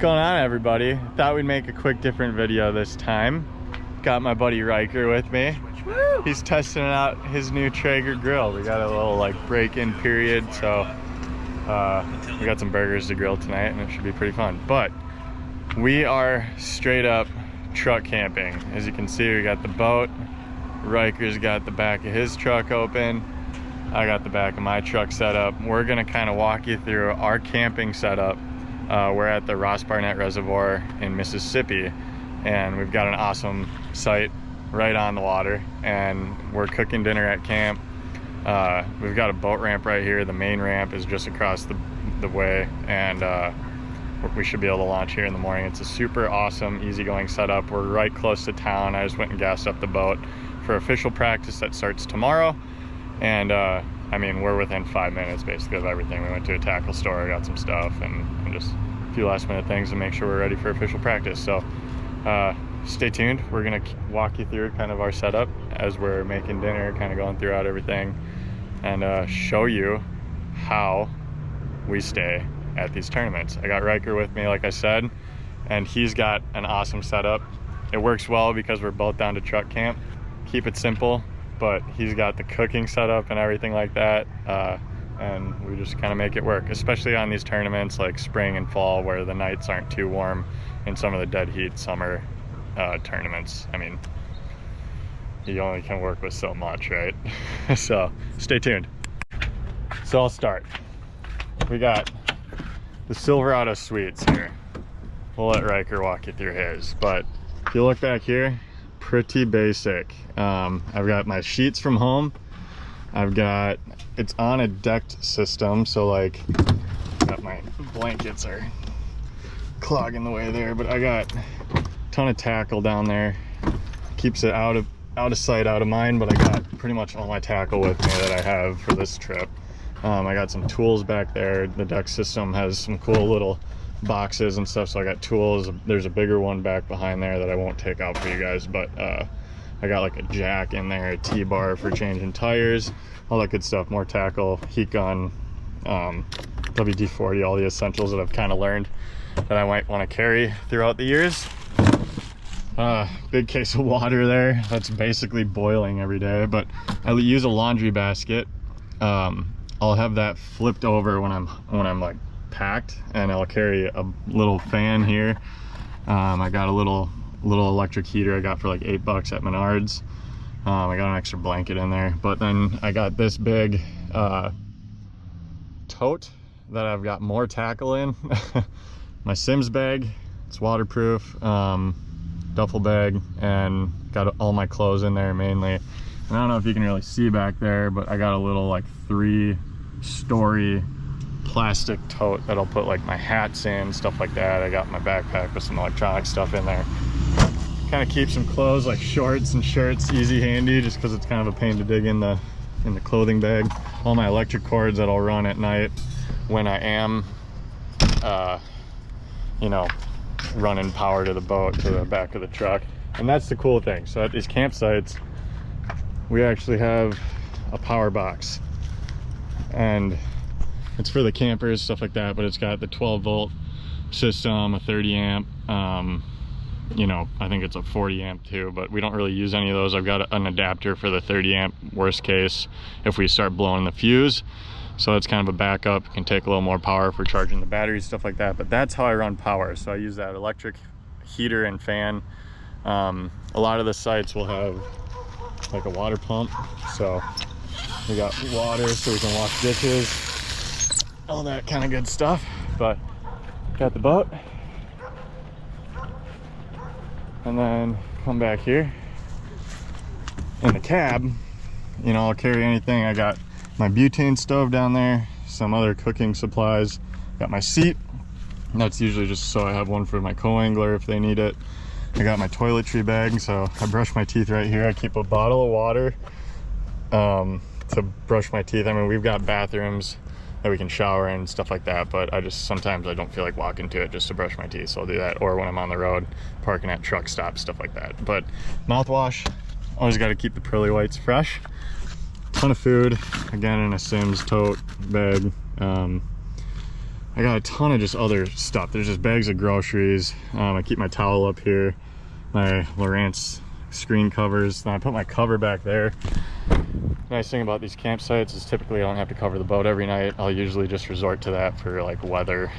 going on, everybody? Thought we'd make a quick different video this time. Got my buddy Ryker with me. Woo! He's testing out his new Traeger grill. We got a little like break-in period, so we got some burgers to grill tonight and it should be pretty fun. But we are straight up truck camping. As you can see, we got the boat. Ryker's got the back of his truck open. I got the back of my truck set up. We're gonna kind of walk you through our camping setup. We're at the Ross Barnett Reservoir in Mississippi, and we've got an awesome site right on the water, and we're cooking dinner at camp. We've got a boat ramp right here. The main ramp is just across the way, and we should be able to launch here in the morning. It's a super awesome, easygoing setup. We're right close to town. I just went and gassed up the boat for official practice that starts tomorrow, and I mean, we're within 5 minutes basically of everything. We went to a tackle store, got some stuff, and just a few last minute things to make sure we're ready for official practice. So stay tuned. We're gonna walk you through kind of our setup as we're making dinner, kind of going throughout everything, and show you how we stay at these tournaments. I got Ryker with me, like I said, and he's got an awesome setup. It works well because we're both down to truck camp. Keep it simple, but he's got the cooking setup and everything like that, and we just kind of make it work, especially on these tournaments like spring and fall where the nights aren't too warm in some of the dead heat summer tournaments. I mean, you only can work with so much, right? So stay tuned. So I'll start. We got the Silverado Suites here. We'll let Ryker walk you through his, but if you look back here, pretty basic. I've got my sheets from home. It's on a decked system, so like, got my blankets are clogging the way there, but I got a ton of tackle down there. Keeps it out of sight, out of mind, but I got pretty much all my tackle with me that I have for this trip. I got some tools back there. The deck system has some cool little boxes and stuff, so I got tools. There's a bigger one back behind there that I won't take out for you guys, but I got like a jack in there, a T-bar for changing tires, all that good stuff. More tackle, heat gun, WD-40, all the essentials that I've kind of learned that I might want to carry throughout the years. Big case of water there that's basically boiling every day, but I use a laundry basket. I'll have that flipped over when I'm like packed, and I'll carry a little fan here. I got a little electric heater I got for like $8 at Menards. I got an extra blanket in there, but then I got this big tote that I've got more tackle in. My Sims bag, it's waterproof, duffel bag, and got all my clothes in there mainly. And I don't know if you can really see back there, but I got a little like 3-story plastic tote that I'll put like my hats in, stuff like that. I got my backpack with some electronic stuff in there. Kind of keep some clothes like shorts and shirts easy handy, just because it's kind of a pain to dig in the clothing bag. All my electric cords that I'll run at night when I am you know, running power to the boat, to the back of the truck. And that's the cool thing. So at these campsites we actually have a power box, and it's for the campers, stuff like that, but it's got the 12-volt system, a 30 amp, you know, I think it's a 40 amp too, but we don't really use any of those. I've got an adapter for the 30 amp, worst case if we start blowing the fuse, so it's kind of a backup. It can take a little more power for charging the batteries, stuff like that, but that's how I run power. So I use that electric heater and fan. A lot of the sites will have like a water pump, so we got water so we can wash dishes, all that kind of good stuff. But got the boat, and then come back here in the cab. You know, I'll carry anything. I got my butane stove down there, some other cooking supplies, got my seat, that's usually just so I have one for my co-angler if they need it. I got my toiletry bag, so I brush my teeth right here. I keep a bottle of water to brush my teeth. I mean, we've got bathrooms that we can shower in, stuff like that, but sometimes I don't feel like walking to it just to brush my teeth, so I'll do that. Or when I'm on the road, parking at truck stops, stuff like that. But mouthwash, always got to keep the pearly whites fresh. Ton of food, again in a Sims tote bag. I got a ton of just other stuff. There's just bags of groceries. I keep my towel up here, my Lowrance screen covers. Then I put my cover back there. Nice thing about these campsites is typically I don't have to cover the boat every night. I'll usually just resort to that for like weather,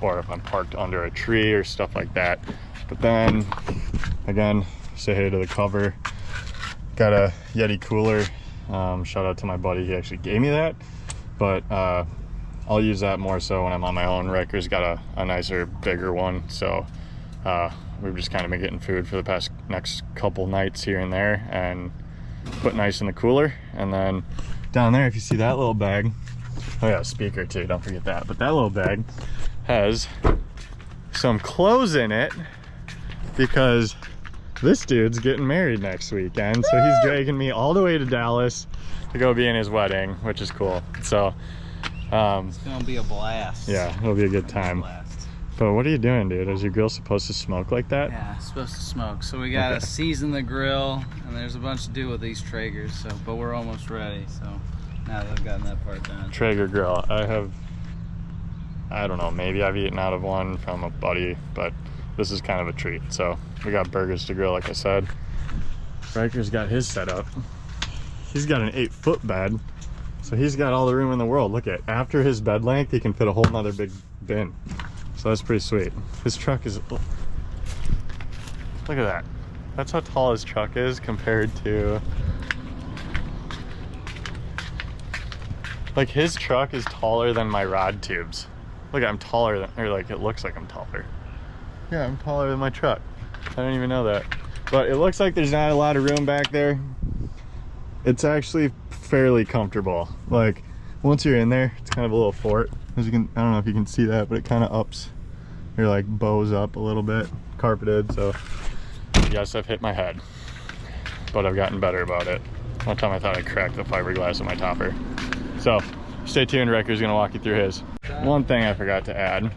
or if I'm parked under a tree or stuff like that. But then again, say hey to the cover. Got a Yeti cooler. Shout out to my buddy, he actually gave me that. But I'll use that more so when I'm on my own. Rykers got a nicer, bigger one. So we've just kind of been getting food for the next couple nights here and there, and put nice in the cooler. And then down there, if you see that little bag, oh yeah, speaker too, don't forget that. But that little bag has some clothes in it because this dude's getting married next weekend. So he's dragging me all the way to Dallas to go be in his wedding, which is cool. So it's gonna be a blast. Yeah, it'll be a good time. But what are you doing, dude? Is your grill supposed to smoke like that? Yeah, it's supposed to smoke. So we gotta season the grill, and there's a bunch to do with these Traegers. So, but we're almost ready. So now that I've gotten that part done. Traeger grill. I don't know, maybe I've eaten out of one from a buddy, but this is kind of a treat. So we got burgers to grill, like I said. Rykers got his setup. He's got an 8-foot bed, so he's got all the room in the world. Look at, after his bed length, he can fit a whole nother big bin. So that's pretty sweet. His truck is, look at that. That's how tall his truck is compared to, like, his truck is taller than my rod tubes. Look, I'm taller than, or like, it looks like I'm taller. Yeah, I'm taller than my truck. I didn't even know that. But it looks like there's not a lot of room back there. It's actually fairly comfortable. Like, once you're in there, it's kind of a little fort. As you can, I don't know if you can see that, but it kind of ups your like bows up a little bit. Carpeted, so yes, I've hit my head, but I've gotten better about it. One time I thought I cracked the fiberglass of my topper. So stay tuned, Rykers gonna walk you through his. One thing I forgot to add,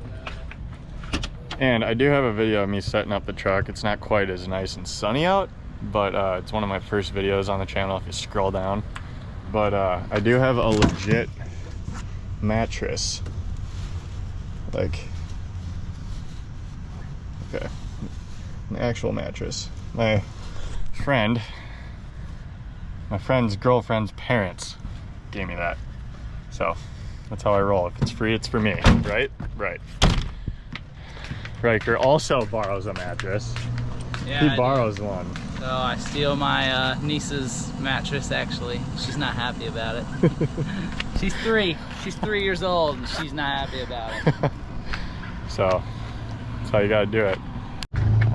and I do have a video of me setting up the truck. It's not quite as nice and sunny out, but it's one of my first videos on the channel if you scroll down. But I do have a legit mattress, like, okay, an actual mattress. My friend's girlfriend's parents gave me that, so that's how I roll. If it's free, it's for me, right? Right. Ryker also borrows a mattress. Yeah, he borrows one. So I steal my niece's mattress, actually. She's not happy about it. She's 3 years old, and she's not happy about it. So that's how you gotta do it.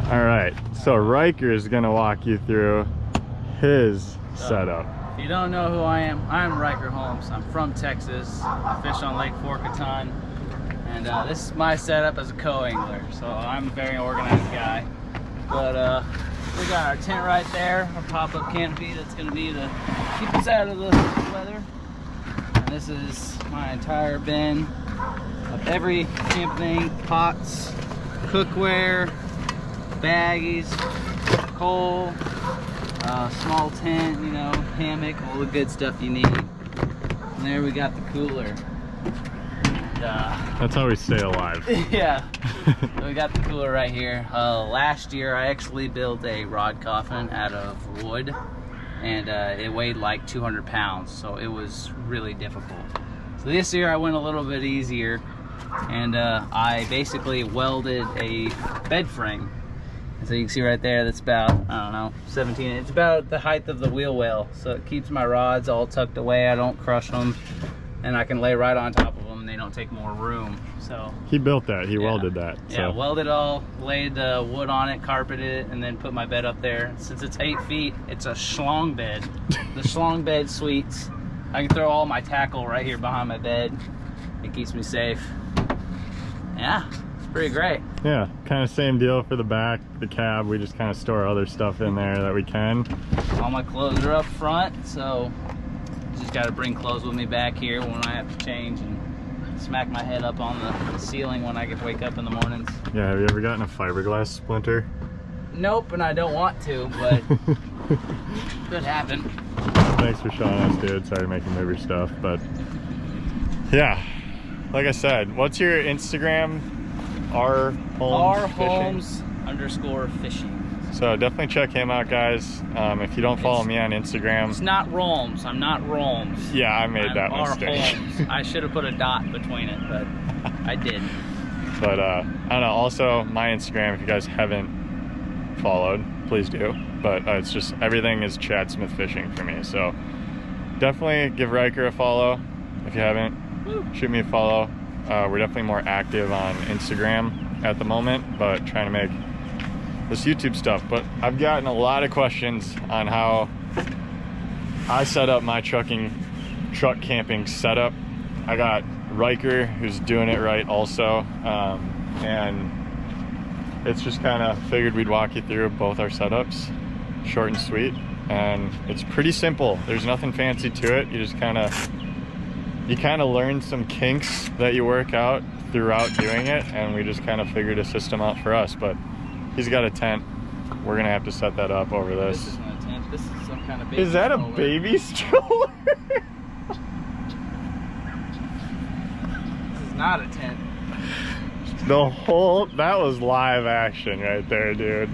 All right, so Ryker is gonna walk you through his setup. If you don't know who I am, I'm Ryker Holmes. I'm from Texas. I fish on Lake Fork a ton. And this is my setup as a co-angler. So I'm a very organized guy. But we got our tent right there, our pop-up canopy that's gonna be to keep us out of the weather. And this is my entire bin of every camp thing: pots, cookware, baggies, coal, small tent, you know, hammock, all the good stuff you need. And there we got the cooler. That's how we stay alive. Yeah. We got the cooler right here. Last year I actually built a rod coffin out of wood, and it weighed like 200 pounds, so it was really difficult. So this year I went a little bit easier, and I basically welded a bed frame. So you can see right there, that's about, I don't know, 17, it's about the height of the wheel well. So it keeps my rods all tucked away, I don't crush them, and I can lay right on top of them and they don't take more room. So he built that, he welded that. So. Yeah, welded all, laid the wood on it, carpeted it, and then put my bed up there. Since it's 8 feet, it's a schlong bed. The schlong bed suites. I can throw all my tackle right here behind my bed. It keeps me safe. Yeah. Pretty great. Yeah, kind of same deal for the back, the cab. We just kind of store other stuff in there that we can. All my clothes are up front, so just got to bring clothes with me back here when I have to change and smack my head up on the ceiling when I wake up in the mornings. Yeah, have you ever gotten a fiberglass splinter? Nope, and I don't want to, but could happen. Thanks for showing us, dude. Sorry to make you move your stuff, but yeah. like I said, what's your Instagram? R Fishing. Homes_fishing. So definitely check him out, guys. If you don't follow me on Instagram. It's not Rolms. I'm not Rolms. Yeah, I made that R mistake. Holmes. I should have put a dot between it, but I didn't. But I don't know. Also, my Instagram, if you guys haven't followed, please do. But it's just, everything is Chad Smith Fishing for me. So definitely give Ryker a follow if you haven't. Woo. Shoot me a follow. We're definitely more active on Instagram at the moment, but trying to make this YouTube stuff. But I've gotten a lot of questions on how I set up my truck camping setup. I got Ryker who's doing it right also, and it's just kind of figured we'd walk you through both our setups, short and sweet, and it's pretty simple. There's nothing fancy to it. You just kind of learn some kinks that you work out throughout doing it, and we just kind of figured a system out for us. But he's got a tent. We're gonna have to set that up over this. This isn't a tent. This is some kind of baby Is that stroller. a baby stroller? This is not a tent. That was live action right there, dude.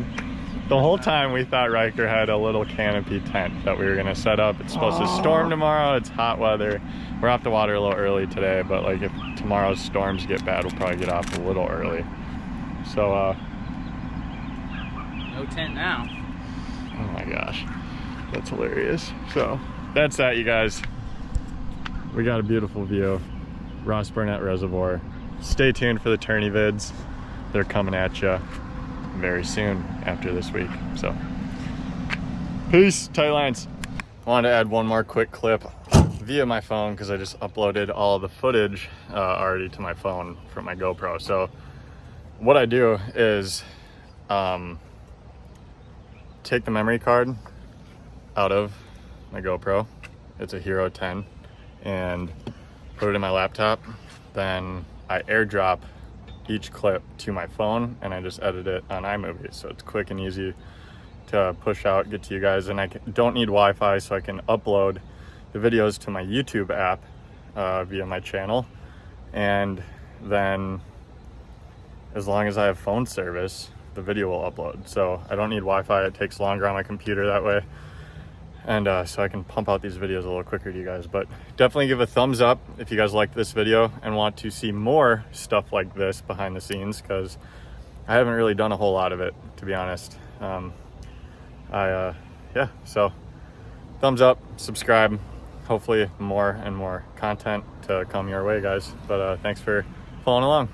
The whole time we thought Ryker had a little canopy tent that we were gonna set up. It's supposed to storm tomorrow. It's hot weather. We're off the water a little early today, but like if tomorrow's storms get bad, we'll probably get off a little early. So no tent now. oh my gosh, that's hilarious. So that's that, you guys. We got a beautiful view, Ross Burnett Reservoir. Stay tuned for the tourney vids. They're coming at you very soon after this week. So peace, tight lines. I wanted to add one more quick clip via my phone because I just uploaded all the footage already to my phone from my GoPro. So what I do is take the memory card out of my GoPro. It's a Hero 10, and put it in my laptop. Then I airdrop each clip to my phone, and I just edit it on iMovie. So it's quick and easy to push out, get to you guys. And I don't need Wi-Fi, so I can upload the videos to my YouTube app via my channel. And then as long as I have phone service, the video will upload. So I don't need Wi-Fi. It takes longer on my computer that way. And so I can pump out these videos a little quicker to you guys. But definitely give a thumbs up if you guys like this video and want to see more stuff like this behind the scenes, because I haven't really done a whole lot of it, to be honest. Yeah, so thumbs up, subscribe. Hopefully more and more content to come your way, guys. But thanks for following along.